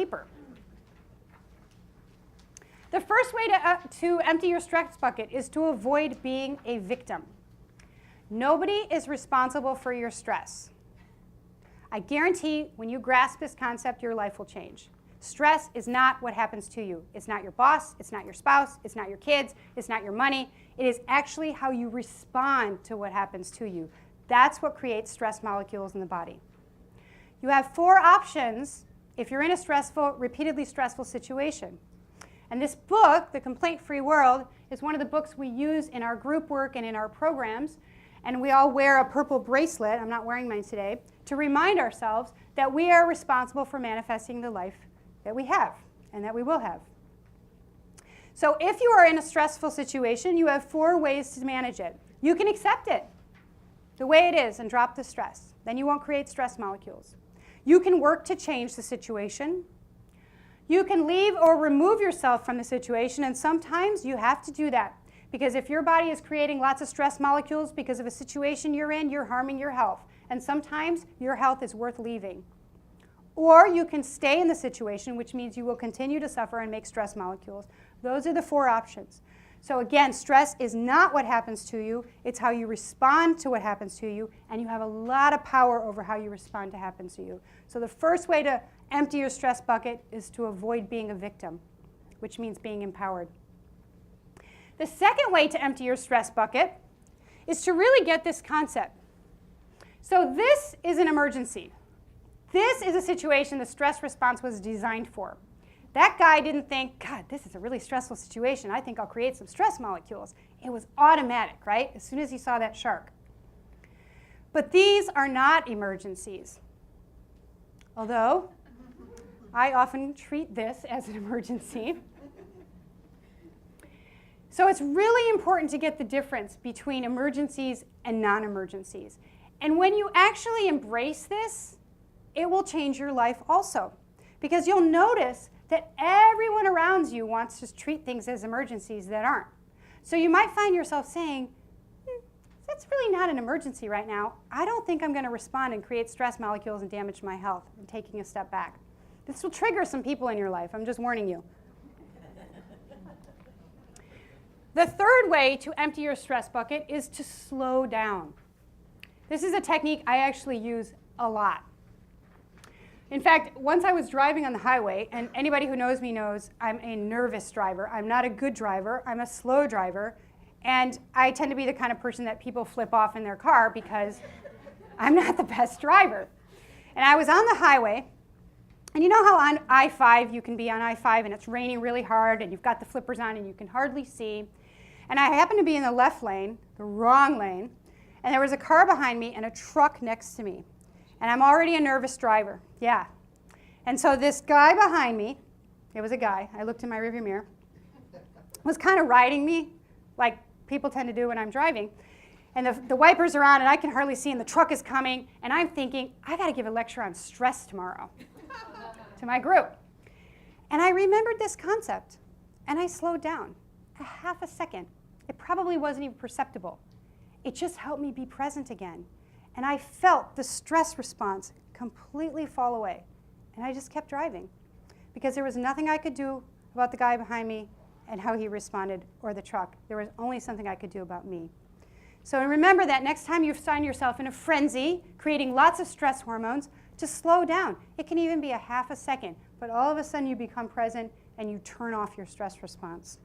deeper. The first way to empty your stress bucket is to avoid being a victim. Nobody is responsible for your stress. I guarantee when you grasp this concept, your life will change. Stress is not what happens to you. It's not your boss. It's not your spouse. It's not your kids. It's not your money. It is actually how you respond to what happens to you. That's what creates stress molecules in the body. You have 4 options if you're in a repeatedly stressful situation. And this book, The Complaint-Free World, is one of the books we use in our group work and in our programs. And we all wear a purple bracelet, I'm not wearing mine today, to remind ourselves that we are responsible for manifesting the life that we have and that we will have. So if you are in a stressful situation, you have 4 ways to manage it. You can accept it the way it is and drop the stress. Then you won't create stress molecules. You can work to change the situation. You can leave or remove yourself from the situation, and sometimes you have to do that. Because if your body is creating lots of stress molecules because of a situation you're in, you're harming your health. And sometimes your health is worth leaving. Or you can stay in the situation, which means you will continue to suffer and make stress molecules. Those are the 4 options. So again, stress is not what happens to you. It's how you respond to what happens to you. And you have a lot of power over how you respond to what happens to you. So the first way to empty your stress bucket is to avoid being a victim, which means being empowered. The second way to empty your stress bucket is to really get this concept. So this is an emergency. This is a situation the stress response was designed for. That guy didn't think, God, this is a really stressful situation. I think I'll create some stress molecules. It was automatic, right? As soon as he saw that shark. But these are not emergencies. Although, I often treat this as an emergency. So it's really important to get the difference between emergencies and non-emergencies. And when you actually embrace this, it will change your life also. Because you'll notice that everyone around you wants to treat things as emergencies that aren't. So you might find yourself saying, that's really not an emergency right now. I don't think I'm going to respond and create stress molecules and damage my health, and taking a step back. This will trigger some people in your life. I'm just warning you. The third way to empty your stress bucket is to slow down. This is a technique I actually use a lot. In fact, once I was driving on the highway, and anybody who knows me knows I'm a nervous driver. I'm not a good driver. I'm a slow driver. And I tend to be the kind of person that people flip off in their car because I'm not the best driver. And I was on the highway. And you know how on I-5 you can be on I-5 and it's raining really hard and you've got the flippers on and you can hardly see. And I happened to be in the left lane, the wrong lane, and there was a car behind me and a truck next to me. And I'm already a nervous driver, yeah. And so this guy behind me, it was a guy, I looked in my rearview mirror, was kind of riding me like people tend to do when I'm driving. And the wipers are on and I can hardly see and the truck is coming and I'm thinking, I got to give a lecture on stress tomorrow to my group. And I remembered this concept and I slowed down a half a second. It probably wasn't even perceptible. It just helped me be present again. And I felt the stress response completely fall away. And I just kept driving because there was nothing I could do about the guy behind me and how he responded or the truck. There was only something I could do about me. So remember that next time you find yourself in a frenzy, creating lots of stress hormones, to slow down. It can even be a half a second, but all of a sudden you become present and you turn off your stress response.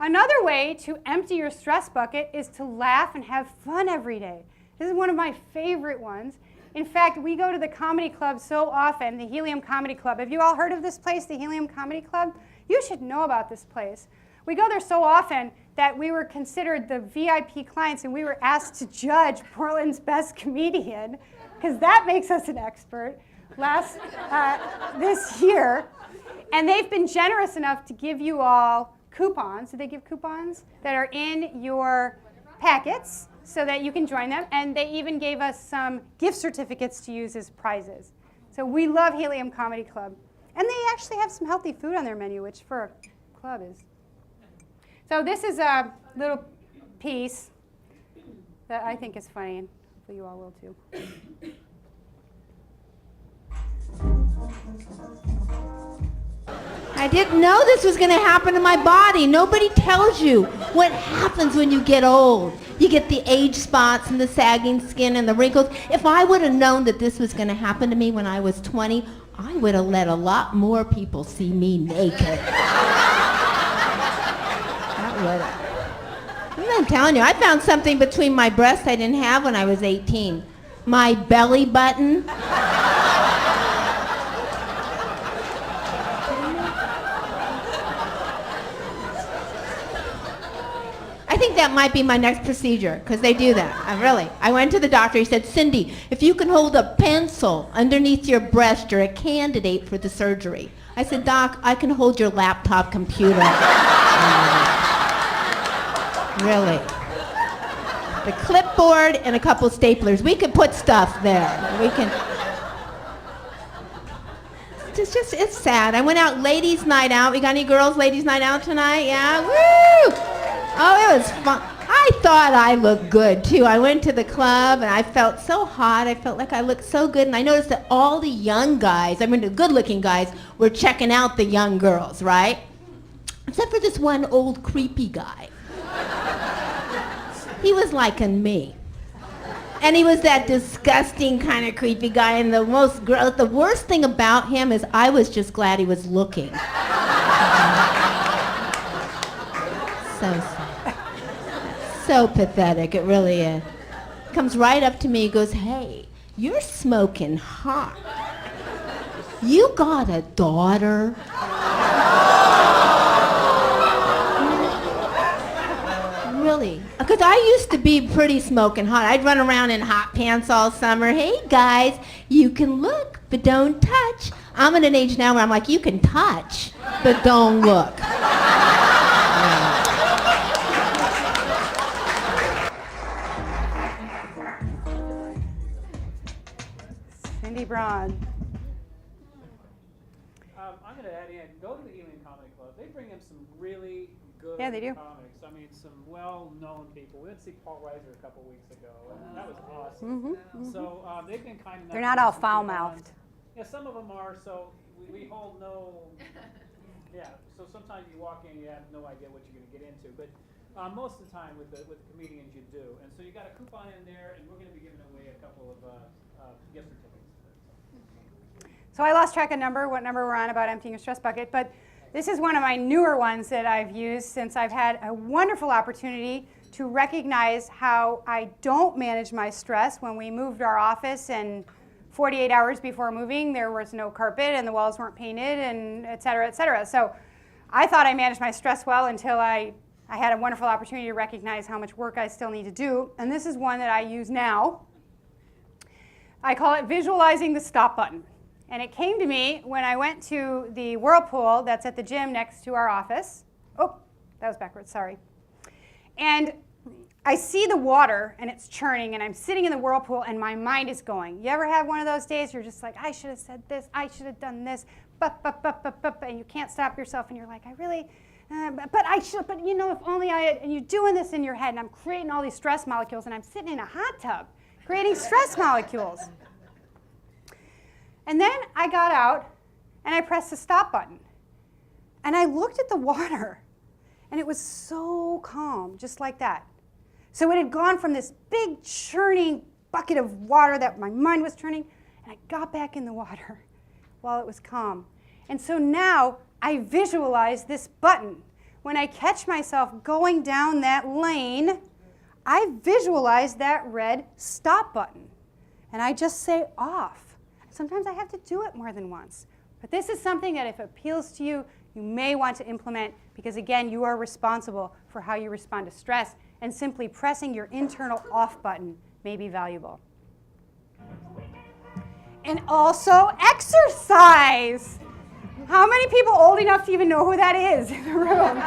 Another way to empty your stress bucket is to laugh and have fun every day. This is one of my favorite ones. In fact, we go to the comedy club so often, the Helium Comedy Club. Have you all heard of this place, the Helium Comedy Club? You should know about this place. We go there so often that we were considered the VIP clients and we were asked to judge Portland's best comedian, because that makes us an expert, this year. And they've been generous enough to give you all coupons. Do they give coupons that are in your packets so that you can join them? And they even gave us some gift certificates to use as prizes. So we love Helium Comedy Club. And they actually have some healthy food on their menu, which for a club is. So this is a little piece that I think is funny, and hopefully you all will too. I didn't know this was going to happen to my body. Nobody tells you what happens when you get old. You get the age spots and the sagging skin and the wrinkles. If I would have known that this was going to happen to me when I was 20, I would have let a lot more people see me naked. That would have. I'm telling you, I found something between my breasts I didn't have when I was 18. My belly button. I think that might be my next procedure, because they do that. I went to the doctor. He said, Cindy, if you can hold a pencil underneath your breast, you're a candidate for the surgery. I said, Doc, I can hold your laptop computer. Really. The clipboard and a couple staplers. We could put stuff there. We can. It's sad. I went out ladies' night out. We got any girls ladies' night out tonight? Yeah? Woo! Oh, it was fun. I thought I looked good, too. I went to the club, and I felt so hot. I felt like I looked so good, and I noticed that all the young guys, the good-looking guys, were checking out the young girls, right? Except for this one old creepy guy. He was liking me. And he was that disgusting kind of creepy guy, and the worst thing about him is I was just glad he was looking. So sad. So pathetic, it really is. Comes right up to me, he goes, hey, you're smoking hot. You got a daughter? Really? Because I used to be pretty smoking hot. I'd run around in hot pants all summer. Hey guys, you can look, but don't touch. I'm at an age now where I'm like, you can touch, but don't look. Cindy Braun. I'm going to add in, go to the Evening Comedy Club. They bring in some really good Yeah, they do. comics. I mean, some well-known people. We went to see Paul Reiser a couple weeks ago, and that was awesome. Mm-hmm, mm-hmm. So they've been kind enough. They're not to all put foul-mouthed. on- Yeah, some of them are, so we hold no... Yeah, so sometimes you walk in, you have no idea what you're going to get into. But most of the time with the comedians you do. And so you got a coupon in there, and we're going to be giving away a couple of gift certificates. So I lost track of what number we're on about emptying your stress bucket, but this is one of my newer ones that I've used since I've had a wonderful opportunity to recognize how I don't manage my stress. When we moved our office, and 48 hours before moving, there was no carpet and the walls weren't painted, and et cetera, et cetera. So I thought I managed my stress well until I had a wonderful opportunity to recognize how much work I still need to do. And this is one that I use now. I call it visualizing the stop button. And it came to me when I went to the whirlpool that's at the gym next to our office. Oh, that was backwards, sorry. And I see the water and it's churning, and I'm sitting in the whirlpool and my mind is going. You ever have one of those days you're just like, I should have said this, I should have done this, and you can't stop yourself, and you're like, I really, but you know, if only I had, and you're doing this in your head, and I'm creating all these stress molecules, and I'm sitting in a hot tub creating stress molecules. And then I got out and I pressed the stop button. And I looked at the water, and it was so calm, just like that. So it had gone from this big churning bucket of water that my mind was turning, and I got back in the water while it was calm. And so now I visualize this button. When I catch myself going down that lane, I visualize that red stop button. And I just say off. Sometimes I have to do it more than once. But this is something that if it appeals to you, you may want to implement, because again, you are responsible for how you respond to stress, and simply pressing your internal off button may be valuable. And also exercise. How many people old enough to even know who that is in the room?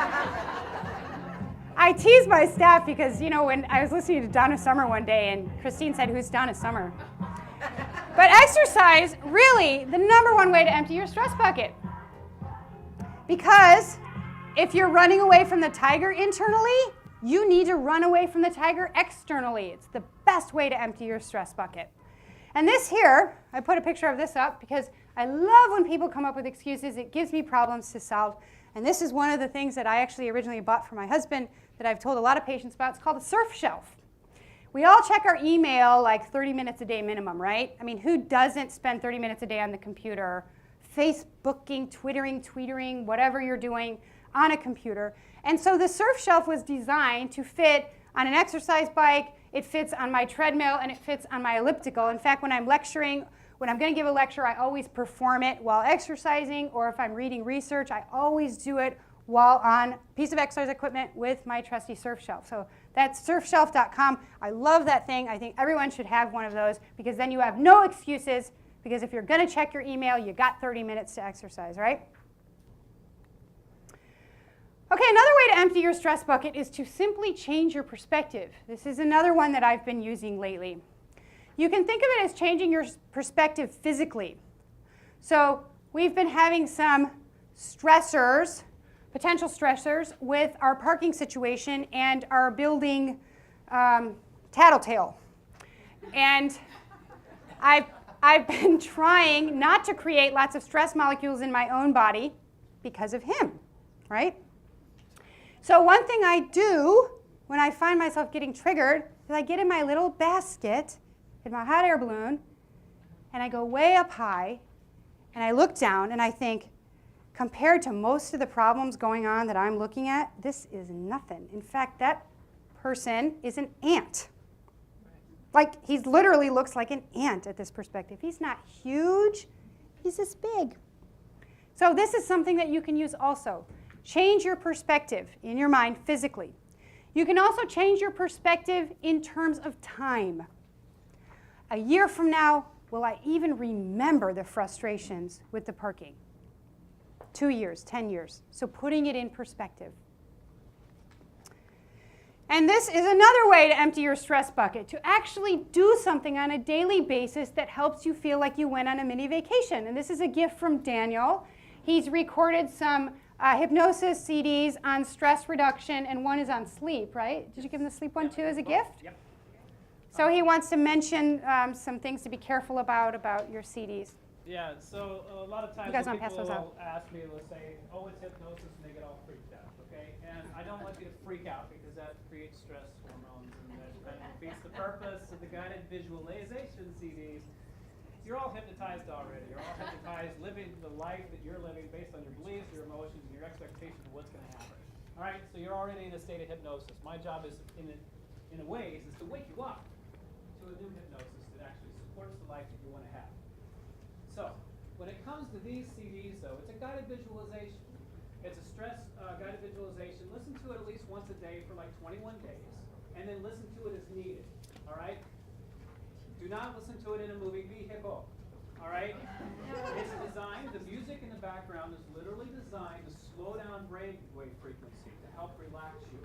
I tease my staff because, you know, when I was listening to Donna Summer one day, and Christine said, who's Donna Summer? But exercise, really, the number one way to empty your stress bucket. Because if you're running away from the tiger internally, you need to run away from the tiger externally. It's the best way to empty your stress bucket. And this here, I put a picture of this up because I love when people come up with excuses. It gives me problems to solve. And this is one of the things that I actually originally bought for my husband that I've told a lot of patients about. It's called a surf shelf. We all check our email like 30 minutes a day minimum, right? I mean, who doesn't spend 30 minutes a day on the computer, Facebooking, tweeting, whatever you're doing on a computer? And so the surf shelf was designed to fit on an exercise bike, it fits on my treadmill, and it fits on my elliptical. In fact, when I'm lecturing, when I'm going to give a lecture, I always perform it while exercising, or if I'm reading research, I always do it while on a piece of exercise equipment with my trusty surf shelf. So that's surfshelf.com. I love that thing. I think everyone should have one of those because then you have no excuses, because if you're going to check your email, you got 30 minutes to exercise, right? Okay, another way to empty your stress bucket is to simply change your perspective. This is another one that I've been using lately. You can think of it as changing your perspective physically. So we've been having some stressors, potential stressors, with our parking situation and our building tattletale. And I've been trying not to create lots of stress molecules in my own body because of him, right? So one thing I do when I find myself getting triggered is I get in my little basket in my hot air balloon, and I go way up high, and I look down, and I think, compared to most of the problems going on that I'm looking at, this is nothing. In fact, that person is an ant. Like, he literally looks like an ant at this perspective. He's not huge. He's this big. So this is something that you can use also. Change your perspective in your mind physically. You can also change your perspective in terms of time. A year from now, will I even remember the frustrations with the parking? 2 years, 10 years. So putting it in perspective. And this is another way to empty your stress bucket, to actually do something on a daily basis that helps you feel like you went on a mini vacation. And this is a gift from Daniel. He's recorded some hypnosis CDs on stress reduction, and one is on sleep, right? Did you give him the sleep one too as a gift? Yep. So he wants to mention some things to be careful about your CDs. Yeah, so a lot of times You guys wanna pass people those out? will ask me, they'll say, oh, it's hypnosis, and they get all freaked out, okay? And I don't want you to freak out because that creates stress hormones and that kind of defeats the purpose of the guided visualization CDs. You're all hypnotized already. You're all hypnotized living the life that you're living based on your beliefs, your emotions, and your expectations of what's going to happen. All right, so you're already in a state of hypnosis. My job is, in a way, is to wake you up to a new hypnosis that actually supports the life that you want to have. So, when it comes to these CDs, though, it's a guided visualization. It's a stress guided visualization. Listen to it at least once a day for like 21 days, and then listen to it as needed. All right? Do not listen to it in a moving vehicle. All right? It's designed, the music in the background is literally designed to slow down brainwave frequency, to help relax you.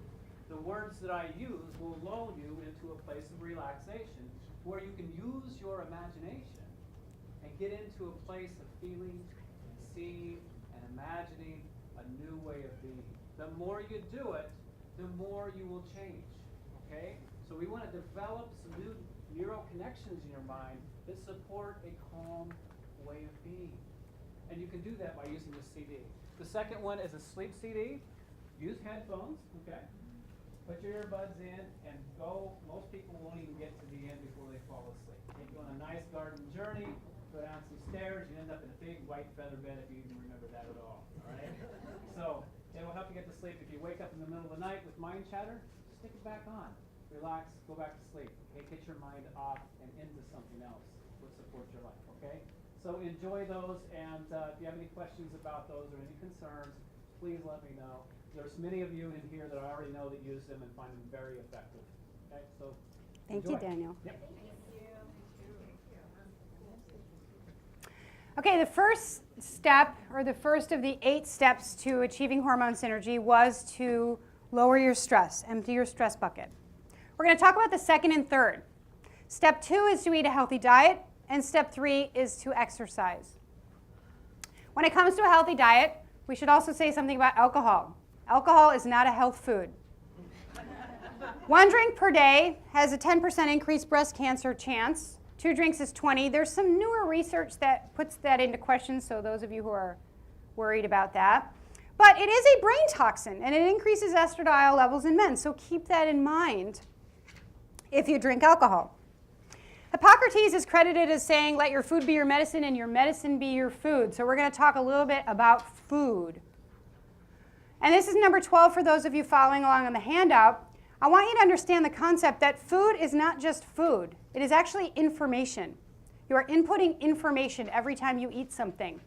The words that I use will lull you into a place of relaxation where you can use your imagination and get into a place of feeling and seeing and imagining a new way of being. The more you do it, the more you will change. Okay? So we want to develop some new neural connections in your mind that support a calm way of being. And you can do that by using this CD. The second one is a sleep CD. Use headphones, okay? Put your earbuds in and go. Most people won't even get to the end before they fall asleep. Take you on a nice garden journey, go down some stairs, you end up in a big white feather bed if you even remember that at all, right? So it will help you get to sleep. If you wake up in the middle of the night with mind chatter, stick it back on. Relax, go back to sleep. Okay, get your mind off and into something else that supports your life, okay? So enjoy those, and if you have any questions about those or any concerns, please let me know. There's many of you in here that I already know that use them and find them very effective. Okay, so Thank enjoy. you, Daniel. Yep. Okay, the first step, or the first of the 8 steps to achieving hormone synergy, was to lower your stress, empty your stress bucket. We're going to talk about the second and third. Step 2 is to eat a healthy diet, and step 3 is to exercise. When it comes to a healthy diet, we should also say something about alcohol. Alcohol is not a health food. 1 drink per day has a 10% increased breast cancer chance 2 drinks is 20. There's some newer research that puts that into question, so those of you who are worried about that. But it is a brain toxin, and it increases estradiol levels in men, so keep that in mind if you drink alcohol. Hippocrates is credited as saying, let your food be your medicine and your medicine be your food. So we're going to talk a little bit about food. And this is number 12 for those of you following along on the handout. I want you to understand the concept that food is not just food. It is actually information. You are inputting information every time you eat something.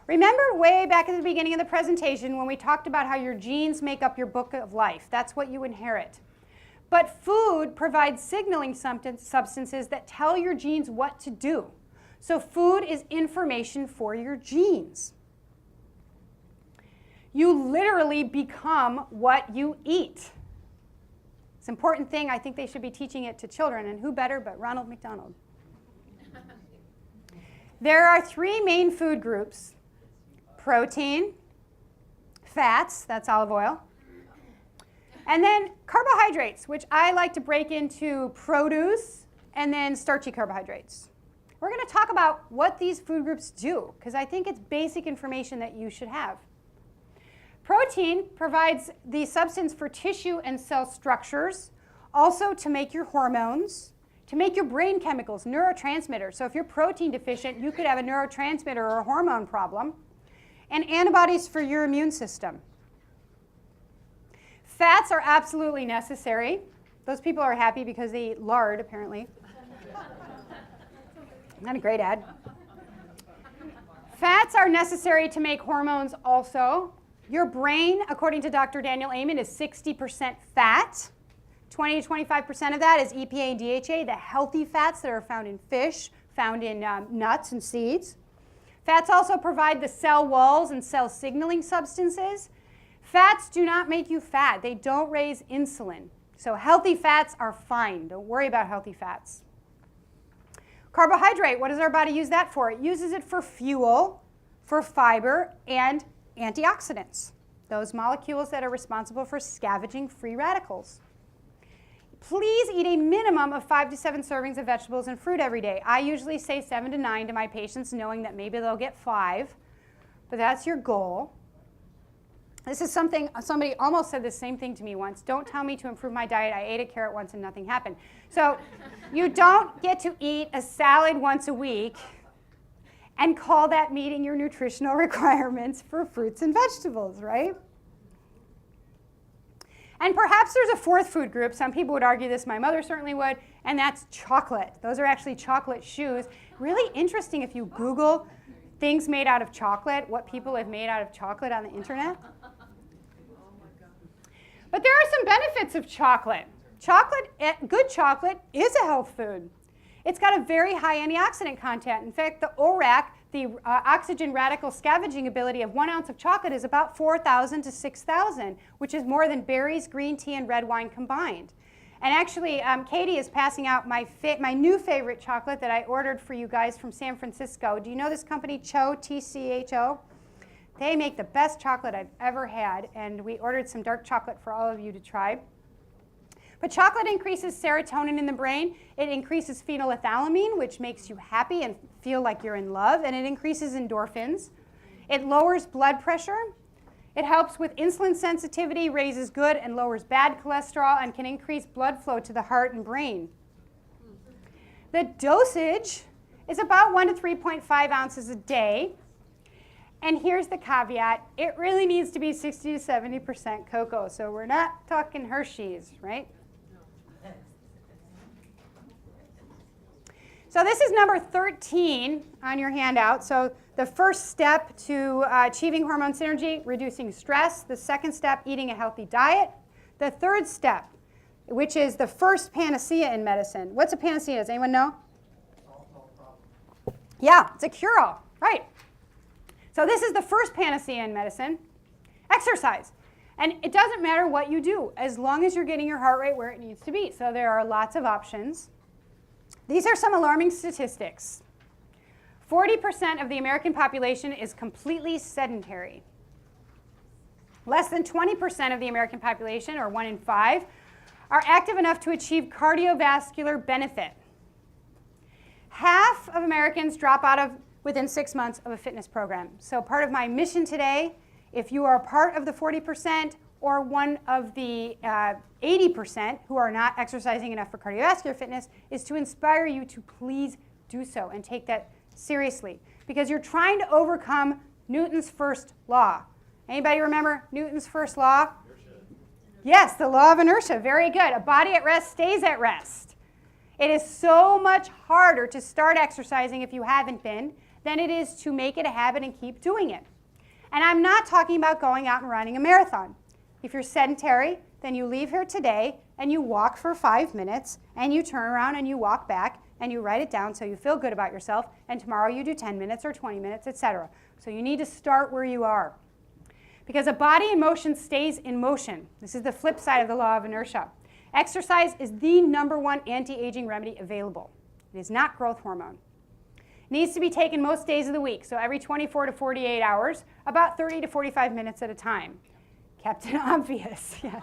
Remember way back at the beginning of the presentation when we talked about how your genes make up your book of life. That's what you inherit. But food provides signaling substances that tell your genes what to do. So food is information for your genes. You literally become what you eat. It's an important thing. I think they should be teaching it to children, and who better but Ronald McDonald. There are 3 main food groups: protein, fats, that's olive oil, and then carbohydrates, which I like to break into produce and then starchy carbohydrates. We're going to talk about what these food groups do, because I think it's basic information that you should have. Protein provides the substance for tissue and cell structures, also to make your hormones, to make your brain chemicals, neurotransmitters. So if you're protein deficient, you could have a neurotransmitter or a hormone problem, and antibodies for your immune system. Fats are absolutely necessary. Those people are happy because they eat lard, apparently. Not a great ad. Fats are necessary to make hormones also. Your brain, according to Dr. Daniel Amen, is 60% fat. 20 to 25% of that is EPA and DHA, the healthy fats that are found in fish, found in nuts and seeds. Fats also provide the cell walls and cell signaling substances. Fats do not make you fat. They don't raise insulin. So healthy fats are fine. Don't worry about healthy fats. Carbohydrate, what does our body use that for? It uses it for fuel, for fiber, and antioxidants, those molecules that are responsible for scavenging free radicals. Please eat a minimum of 5 to 7 servings of vegetables and fruit every day. I usually say 7 to 9 to my patients, knowing that maybe they'll get 5, but that's your goal. This is something, somebody almost said the same thing to me once. Don't tell me to improve my diet. I ate a carrot once and nothing happened. So you don't get to eat a salad once a week and call that meeting your nutritional requirements for fruits and vegetables, right? And perhaps there's a 4th food group. Some people would argue this, my mother certainly would, and that's chocolate. Those are actually chocolate shoes. Really interesting if you Google things made out of chocolate, what people have made out of chocolate on the internet. But there are some benefits of chocolate. Good chocolate is a health food. It's got a very high antioxidant content. In fact, the ORAC, the oxygen radical scavenging ability of 1 ounce of chocolate is about 4,000 to 6,000, which is more than berries, green tea, and red wine combined. And actually, Katie is passing out my new favorite chocolate that I ordered for you guys from San Francisco. Do you know this company, Cho, TCHO? They make the best chocolate I've ever had, and we ordered some dark chocolate for all of you to try. But chocolate increases serotonin in the brain. It increases phenylethylamine, which makes you happy and feel like you're in love, and it increases endorphins. It lowers blood pressure. It helps with insulin sensitivity, raises good and lowers bad cholesterol, and can increase blood flow to the heart and brain. The dosage is about 1 to 3.5 ounces a day. And here's the caveat. It really needs to be 60 to 70% cocoa, so we're not talking Hershey's, right? So this is number 13 on your handout. So the first step to achieving hormone synergy, reducing stress. The second step, eating a healthy diet. The third step, which is the first panacea in medicine. What's a panacea? Does anyone know? Yeah, it's a cure-all, right. So this is the first panacea in medicine, exercise. And it doesn't matter what you do, as long as you're getting your heart rate where it needs to be. So there are lots of options. These are some alarming statistics. 40% of the American population is completely sedentary. Less than 20% of the American population, or 1 in 5, are active enough to achieve cardiovascular benefit. Half of Americans drop out of within 6 months of a fitness program. So part of my mission today, if you are a part of the 40% or one of the 80% who are not exercising enough for cardiovascular fitness, is to inspire you to please do so and take that seriously, because you're trying to overcome Newton's first law. Anybody remember Newton's first law? Inertia. Yes, the law of inertia. Very good. A body at rest stays at rest. It is so much harder to start exercising if you haven't been than it is to make it a habit and keep doing it. And I'm not talking about going out and running a marathon. If you're sedentary, then you leave here today and you walk for 5 minutes and you turn around and you walk back and you write it down so you feel good about yourself, and tomorrow you do 10 minutes or 20 minutes, etc. So you need to start where you are. Because a body in motion stays in motion. This is the flip side of the law of inertia. Exercise is the #1 anti-aging remedy available. It is not growth hormone. It needs to be taken most days of the week, so every 24 to 48 hours, about 30 to 45 minutes at a time. Captain Obvious, yeah.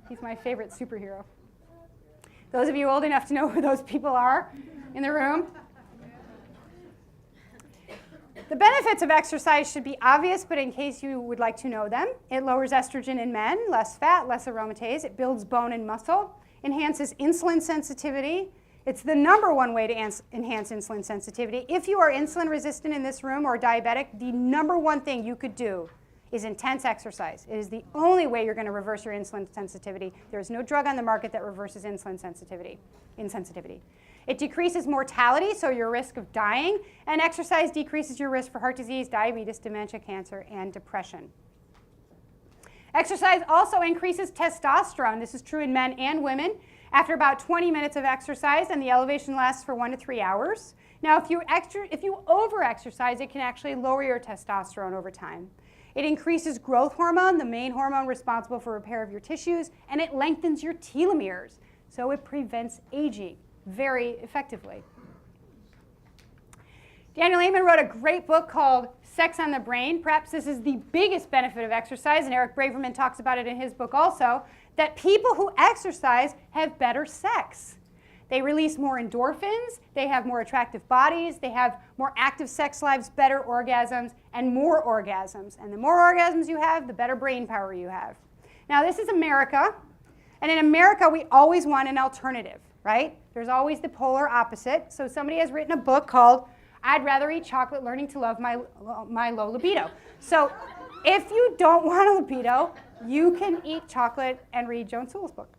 He's my favorite superhero. Those of you old enough to know who those people are in the room. The benefits of exercise should be obvious, but in case you would like to know them, it lowers estrogen in men, less fat, less aromatase. It builds bone and muscle, enhances insulin sensitivity. It's the #1 way to enhance insulin sensitivity. If you are insulin resistant in this room or diabetic, the #1 thing you could do is intense exercise. It is the only way you're going to reverse your insulin sensitivity. There is no drug on the market that reverses insulin insensitivity. It decreases mortality, so your risk of dying, and exercise decreases your risk for heart disease, diabetes, dementia, cancer, and depression. Exercise also increases testosterone. This is true in men and women. After about 20 minutes of exercise, and the elevation lasts for 1 to 3 hours. Now, if you over-exercise, it can actually lower your testosterone over time. It increases growth hormone, the main hormone responsible for repair of your tissues, and it lengthens your telomeres, so it prevents aging very effectively. Daniel Amen wrote a great book called Sex on the Brain. Perhaps this is the biggest benefit of exercise, and Eric Braverman talks about it in his book also, that people who exercise have better sex. They release more endorphins, they have more attractive bodies, they have more active sex lives, better orgasms, and more orgasms. And the more orgasms you have, the better brain power you have. Now, this is America, and in America, we always want an alternative, right? There's always the polar opposite. So somebody has written a book called I'd Rather Eat Chocolate, Learning to Love My Low Libido. So if you don't want a libido, you can eat chocolate and read Joan Sewell's book.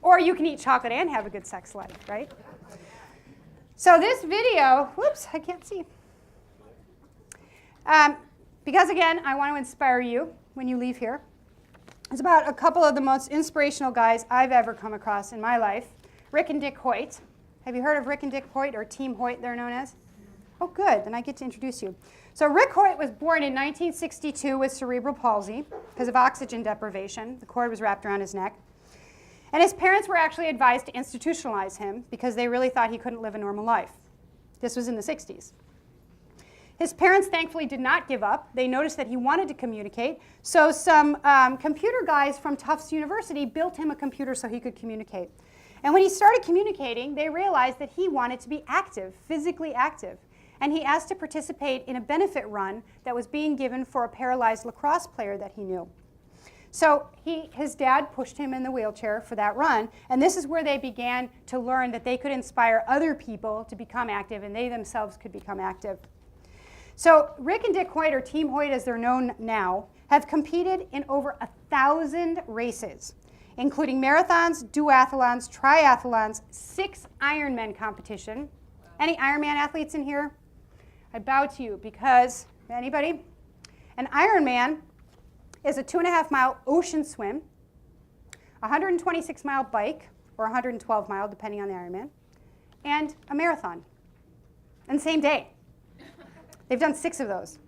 Or you can eat chocolate and have a good sex life, right? So this video, whoops, I can't see. Because again, I want to inspire you when you leave here. It's about a couple of the most inspirational guys I've ever come across in my life. Rick and Dick Hoyt. Have you heard of Rick and Dick Hoyt, or Team Hoyt they're known as? Oh, good, then I get to introduce you. So Rick Hoyt was born in 1962 with cerebral palsy because of oxygen deprivation. The cord was wrapped around his neck. And his parents were actually advised to institutionalize him because they really thought he couldn't live a normal life. This was in the 60s. His parents thankfully did not give up. They noticed that he wanted to communicate. So some computer guys from Tufts University built him a computer so he could communicate. And when he started communicating, they realized that he wanted to be active, physically active. And he asked to participate in a benefit run that was being given for a paralyzed lacrosse player that he knew. So his dad pushed him in the wheelchair for that run, and this is where they began to learn that they could inspire other people to become active, and they themselves could become active. So Rick and Dick Hoyt, or Team Hoyt as they're known now, have competed in over 1,000 races, including marathons, duathlons, triathlons, 6 Ironman competition. Any Ironman athletes in here? I bow to you because, anybody? An Ironman is a 2.5-mile ocean swim, a 126-mile bike, or 112-mile, depending on the Ironman, and a marathon, and same day. They've done 6 of those.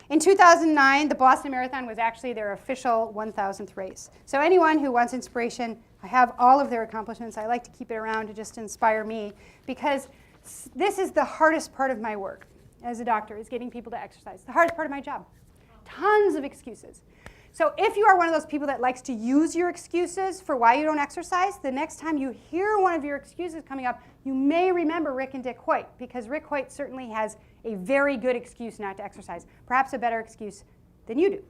In 2009, the Boston Marathon was actually their official 1,000th race. So anyone who wants inspiration, I have all of their accomplishments. I like to keep it around to just inspire me, because this is the hardest part of my work as a doctor, is getting people to exercise. The hardest part of my job. Tons of excuses. So if you are one of those people that likes to use your excuses for why you don't exercise, the next time you hear one of your excuses coming up, you may remember Rick and Dick Hoyt, because Rick Hoyt certainly has a very good excuse not to exercise, perhaps a better excuse than you do.